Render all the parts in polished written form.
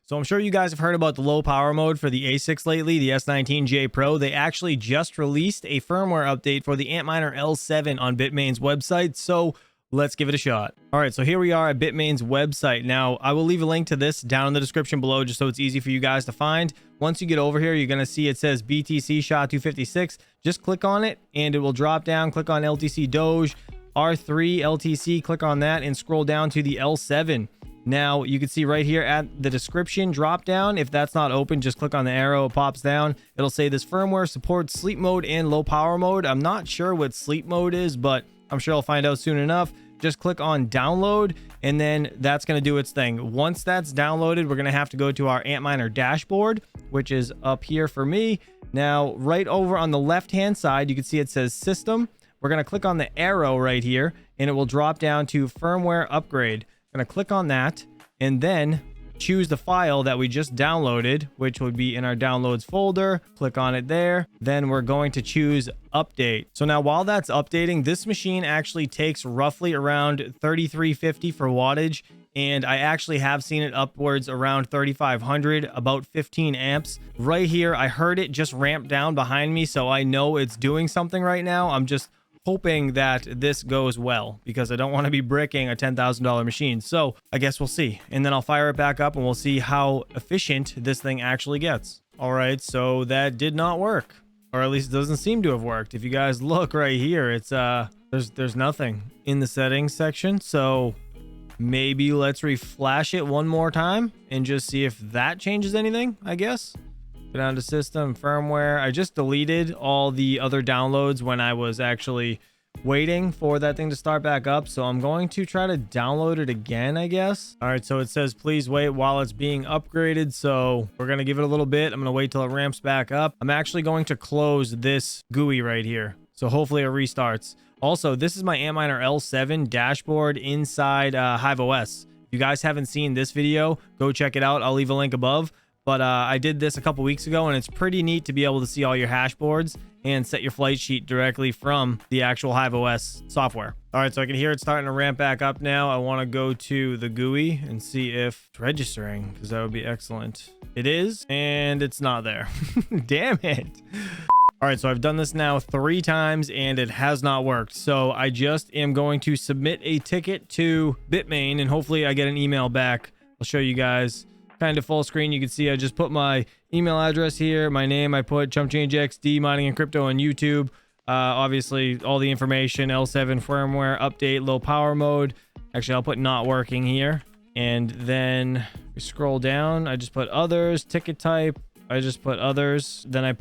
So I'm sure you guys have heard about the low power mode for the ASICs lately, the S19J Pro. They actually just released a firmware update for the Antminer L7 on Bitmain's website. So let's give it a shot. All right, so here we are at Bitmain's website. Now, I will leave a link to this down in the description below just so it's easy for you guys to find. Once you get over here, you're going to see it says BTC SHA-256. Just click on it and it will drop down. Click on LTC Doge, R3 LTC, click on that and scroll down to the L7. Now, you can see right here at the description drop down. If that's not open, just click on the arrow. It pops down. It'll say this firmware supports sleep mode and low power mode. I'm not sure what sleep mode is, but I'm sure I'll find out soon enough. Just click on download, and then that's going to do its thing. Once that's downloaded, we're going to have to go to our Antminer dashboard, which is up here for me. Now, right over on the left-hand side, you can see it says system. We're going to click on the arrow right here, and it will drop down to firmware upgrade. Going to click on that and then choose the file that we just downloaded, which would be in our downloads folder. Click on it there. Then we're going to choose update. So now while that's updating, this machine actually takes roughly around 3350 for wattage. And I actually have seen it upwards around 3500, about 15 amps. Right here, I heard it just ramp down behind me. So I know it's doing something right now. I'm just hoping that this goes well because I don't want to be bricking a $10,000 machine. So I guess we'll see. And then I'll fire it back up and we'll see how efficient this thing actually gets. All right, so that did not work, or at least it doesn't seem to have worked. If you guys look right here, it's there's nothing in the settings section. So maybe let's reflash it one more time and just see if that changes anything, I guess. Go down to system, firmware. I just deleted all the other downloads when I was actually waiting for that thing to start back up. So I'm going to try to download it again, I guess. All right, so it says, please wait while it's being upgraded. So we're going to give it a little bit. I'm going to wait till it ramps back up. I'm actually going to close this GUI right here. So hopefully it restarts. Also, this is my Antminer L7 dashboard inside HiveOS. If you guys haven't seen this video, go check it out. I'll leave a link above. But I did this a couple weeks ago, and it's pretty neat to be able to see all your hash boards and set your flight sheet directly from the actual HiveOS software. All right, so I can hear it starting to ramp back up now. I want to go to the GUI and see if it's registering, because that would be excellent. It is, and it's not there. Damn it. All right, so I've done this now 3 times, and it has not worked. So I just am going to submit a ticket to Bitmain, and hopefully I get an email back. I'll show you guys. Kind of full screen. You can see I just put my email address here, my name. I put Chump Change XD mining and crypto on YouTube. Obviously all the information, L7 firmware update, low power mode. Actually, I'll put not working here, and then we scroll down. I just put others, ticket type. I just put others. Then I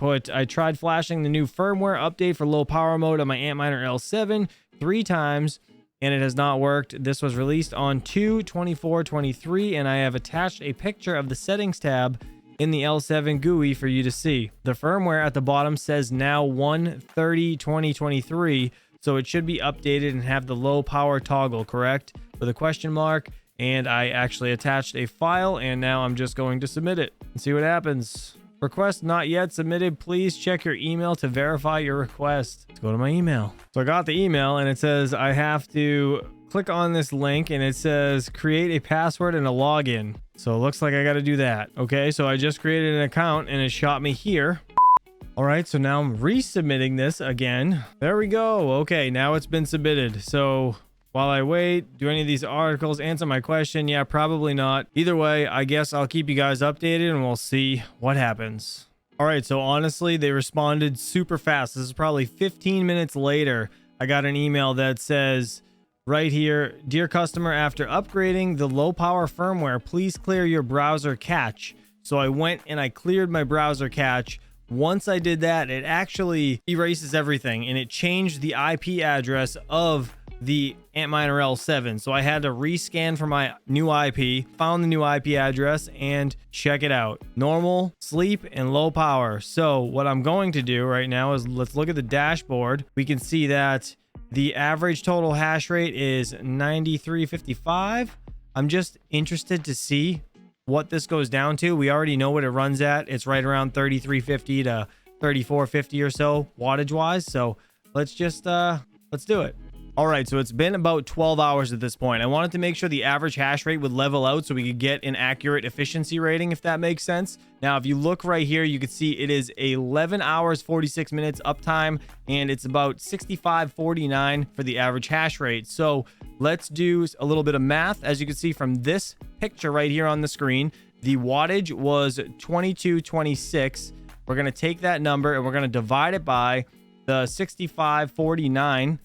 tried flashing the new firmware update for low power mode on my Antminer L7 3 times, and it has not worked. This was released on 2/24/23, and I have attached a picture of the settings tab in the L7 GUI for you to see. The firmware at the bottom says now 1/30/2023, so it should be updated and have the low power toggle, correct? With a question mark. And I actually attached a file, and now I'm just going to submit it and see what happens. Request not yet submitted. Please check your email to verify your request. Let's go to my email. So I got the email, and it says I have to click on this link, and it says create a password and a login. So it looks like I got to do that. Okay, so I just created an account, and it shot me here. All right, so now I'm resubmitting this again. There we go. Okay, now it's been submitted. So while I wait, do any of these articles answer my question? Yeah, probably not. Either way, I guess I'll keep you guys updated and we'll see what happens. All right, so honestly, they responded super fast. This is probably 15 minutes later. I got an email that says right here, dear customer, after upgrading the low power firmware, please clear your browser cache. So I went and I cleared my browser cache. Once I did that, it actually erases everything, and it changed the IP address of the Antminer L7. So I had to rescan for my new IP, found the new IP address, and check it out. Normal, sleep, and low power. So what I'm going to do right now is let's look at the dashboard. We can see that the average total hash rate is 9355. I'm just interested to see what this goes down to. We already know what it runs at. It's right around 3350 to 3450 or so wattage wise. So let's just let's do it. All right, so it's been about 12 hours at this point. I wanted to make sure the average hash rate would level out so we could get an accurate efficiency rating, if that makes sense. Now, if you look right here, you can see it is 11 hours, 46 minutes uptime, and it's about 65.49 for the average hash rate. So let's do a little bit of math. As you can see from this picture right here on the screen, the wattage was 2226. We're going to take that number and we're going to divide it by the 65.49.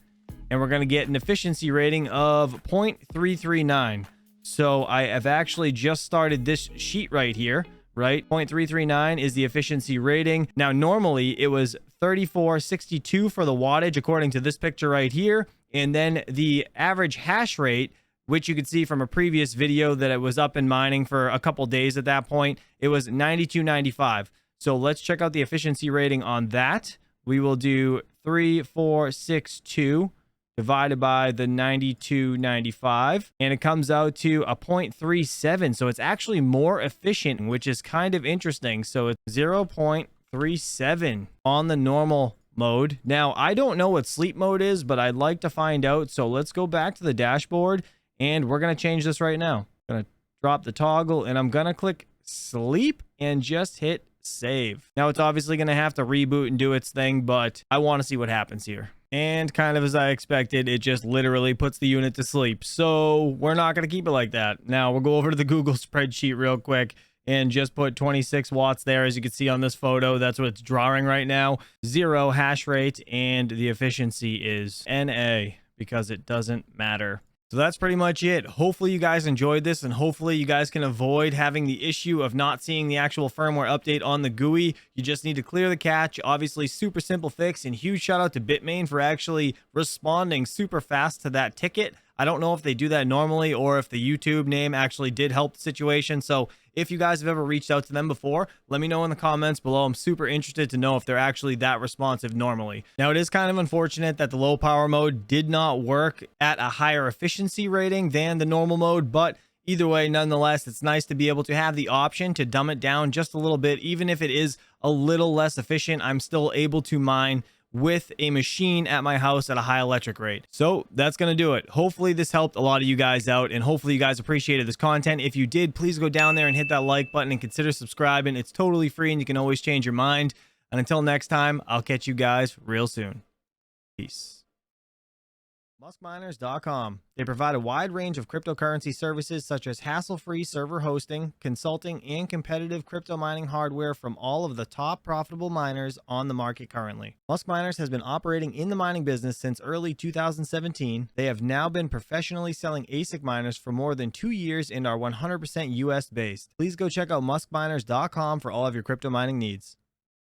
And we're going to get an efficiency rating of 0.339. So I have actually just started this sheet right here, right? 0.339 is the efficiency rating. Now, normally it was 34.62 for the wattage, according to this picture right here. And then the average hash rate, which you could see from a previous video that it was up in mining for a couple days at that point, it was 92.95. So let's check out the efficiency rating on that. We will do 3462 divided by the 92.95, and it comes out to a 0.37. So it's actually more efficient, which is kind of interesting. So it's 0.37 on the normal mode. Now, I don't know what sleep mode is, but I'd like to find out. So let's go back to the dashboard, and we're going to change this right now. I'm going to drop the toggle, and I'm going to click sleep and just hit save. Now, it's obviously going to have to reboot and do its thing, but I want to see what happens here. And kind of as I expected, it just literally puts the unit to sleep. So we're not going to keep it like that. Now we'll go over to the Google spreadsheet real quick and just put 26 watts there. As you can see on this photo, that's what it's drawing right now. 0 hash rate, and the efficiency is NA because it doesn't matter. So that's pretty much it. Hopefully you guys enjoyed this, and hopefully you guys can avoid having the issue of not seeing the actual firmware update on the GUI. You just need to clear the cache. Obviously, super simple fix, and huge shout out to Bitmain for actually responding super fast to that ticket. I don't know if they do that normally or if the YouTube name actually did help the situation. So if you guys have ever reached out to them before, let me know in the comments below. I'm super interested to know if they're actually that responsive normally. Now, it is kind of unfortunate that the low power mode did not work at a higher efficiency rating than the normal mode, but either way, nonetheless, it's nice to be able to have the option to dumb it down just a little bit. Even if it is a little less efficient, I'm still able to mine with a machine at my house at a high electric rate. So that's going to do it. Hopefully this helped a lot of you guys out, and hopefully you guys appreciated this content. If you did, please go down there and hit that like button and consider subscribing. It's totally free and you can always change your mind. And until next time, I'll catch you guys real soon. Peace. Muskminers.com. They provide a wide range of cryptocurrency services such as hassle-free server hosting, consulting, and competitive crypto mining hardware from all of the top profitable miners on the market currently. Musk Miners has been operating in the mining business since early 2017. They have now been professionally selling ASIC miners for more than 2 years and are 100% US based. Please go check out muskminers.com for all of your crypto mining needs.